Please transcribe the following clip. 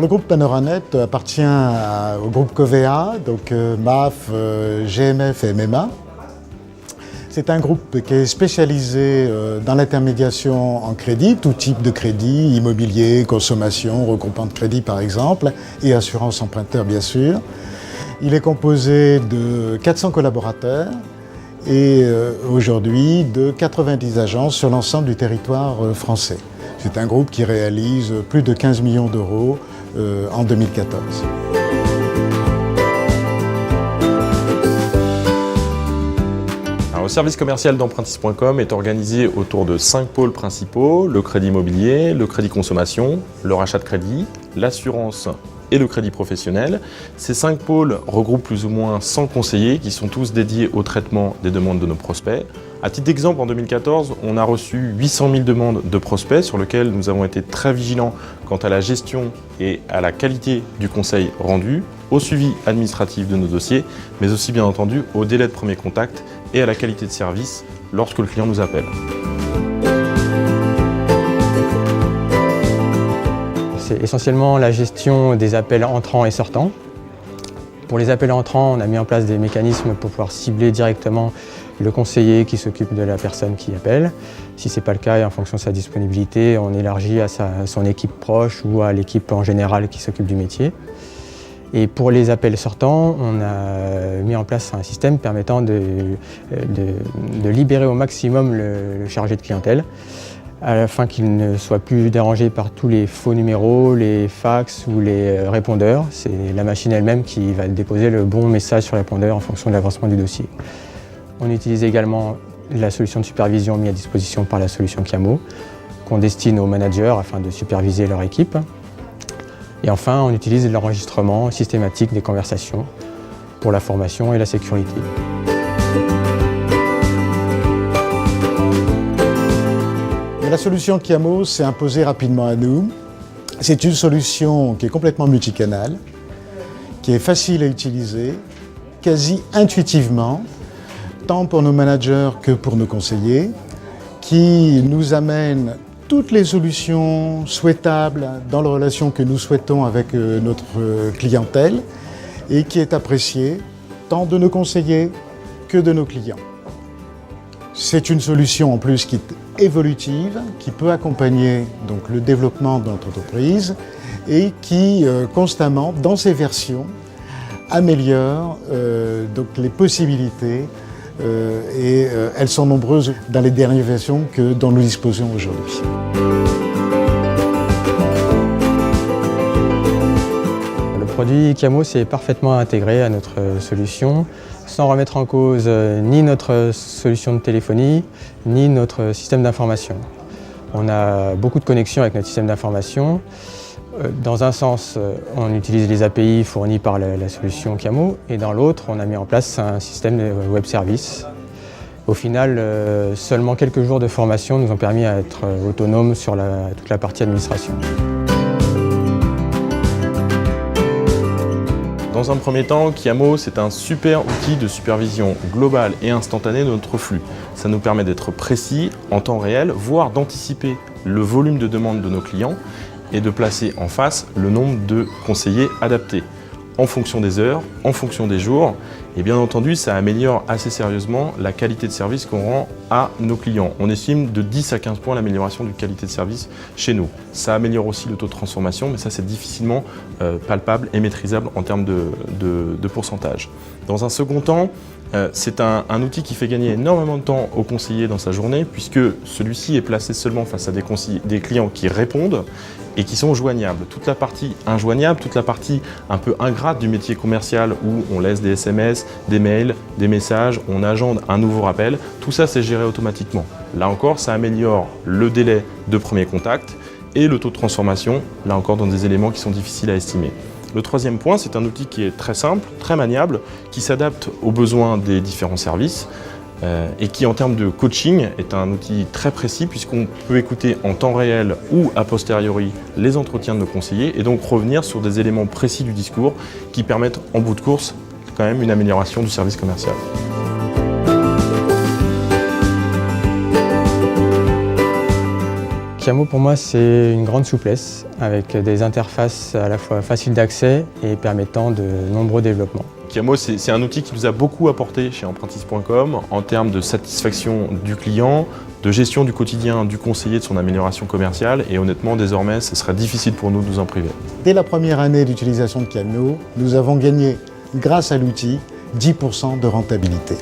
le groupe Panoranet appartient au groupe Covea, donc MAF, GMF et MMA. C'est un groupe qui est spécialisé dans l'intermédiation en crédit, tout type de crédit, immobilier, consommation, regroupement de crédit par exemple, et assurance emprunteur bien sûr. Il est composé de 400 collaborateurs et aujourd'hui de 90 agences sur l'ensemble du territoire français. C'est un groupe qui réalise plus de 15 millions d'euros en 2014. Le service commercial d'Empruntis.com est organisé autour de 5 pôles principaux: le crédit immobilier, le crédit consommation, le rachat de crédit, l'assurance et le crédit professionnel. Ces 5 pôles regroupent plus ou moins 100 conseillers qui sont tous dédiés au traitement des demandes de nos prospects. À titre d'exemple, en 2014, on a reçu 800 000 demandes de prospects sur lesquelles nous avons été très vigilants quant à la gestion et à la qualité du conseil rendu, au suivi administratif de nos dossiers, mais aussi bien entendu au délai de premier contact et à la qualité de service lorsque le client nous appelle. C'est essentiellement la gestion des appels entrants et sortants. Pour les appels entrants, on a mis en place des mécanismes pour pouvoir cibler directement le conseiller qui s'occupe de la personne qui appelle. Si ce n'est pas le cas, et en fonction de sa disponibilité, on élargit à son équipe proche ou à l'équipe en général qui s'occupe du métier. Et pour les appels sortants, on a mis en place un système permettant de libérer au maximum le chargé de clientèle, afin qu'il ne soit plus dérangé par tous les faux numéros, les fax ou les répondeurs. C'est la machine elle-même qui va déposer le bon message sur le répondeur en fonction de l'avancement du dossier. On utilise également la solution de supervision mise à disposition par la solution Chiamo, qu'on destine aux managers afin de superviser leur équipe. Et enfin, on utilise l'enregistrement systématique des conversations pour la formation et la sécurité. La solution Chiamo s'est imposée rapidement à nous. C'est une solution qui est complètement multicanale, qui est facile à utiliser, quasi intuitivement, tant pour nos managers que pour nos conseillers, qui nous amène toutes les solutions souhaitables dans la relation que nous souhaitons avec notre clientèle et qui est appréciée tant de nos conseillers que de nos clients. C'est une solution en plus qui est évolutive, qui peut accompagner donc, le développement de notre entreprise et qui constamment, dans ses versions, améliore donc, les possibilités et elles sont nombreuses dans les dernières versions dont nous disposons aujourd'hui. Le produit Chiamo s'est parfaitement intégré à notre solution, sans remettre en cause ni notre solution de téléphonie, ni notre système d'information. On a beaucoup de connexions avec notre système d'information. Dans un sens, on utilise les API fournis par la solution Chiamo, et dans l'autre, on a mis en place un système de web service. Au final, seulement quelques jours de formation nous ont permis d'être autonomes sur toute la partie administration. Dans un premier temps, Chiamo, c'est un super outil de supervision globale et instantanée de notre flux. Ça nous permet d'être précis en temps réel, voire d'anticiper le volume de demandes de nos clients et de placer en face le nombre de conseillers adaptés en fonction des heures, en fonction des jours. Et bien entendu, ça améliore assez sérieusement la qualité de service qu'on rend à nos clients. On estime de 10 à 15 points l'amélioration de qualité de service chez nous. Ça améliore aussi le taux de transformation, mais ça c'est difficilement palpable et maîtrisable en termes de pourcentage. Dans un second temps, c'est un outil qui fait gagner énormément de temps au conseiller dans sa journée, puisque celui-ci est placé seulement face à des clients qui répondent et qui sont joignables. Toute la partie injoignable, toute la partie un peu ingrate du métier commercial où on laisse des SMS, des mails, des messages, on agende un nouveau rappel, tout ça c'est géré automatiquement. Là encore, ça améliore le délai de premier contact et le taux de transformation, là encore dans des éléments qui sont difficiles à estimer. Le troisième point, c'est un outil qui est très simple, très maniable, qui s'adapte aux besoins des différents services et qui, en termes de coaching, est un outil très précis puisqu'on peut écouter en temps réel ou a posteriori les entretiens de nos conseillers et donc revenir sur des éléments précis du discours qui permettent en bout de course quand même une amélioration du service commercial. Kiamo pour moi c'est une grande souplesse avec des interfaces à la fois faciles d'accès et permettant de nombreux développements. Kiamo, c'est un outil qui nous a beaucoup apporté chez Empruntis.com en termes de satisfaction du client, de gestion du quotidien du conseiller, de son amélioration commerciale, et honnêtement, désormais, ce serait difficile pour nous de nous en priver. Dès la première année d'utilisation de Kiamo, nous avons gagné, grâce à l'outil, 10% de rentabilité.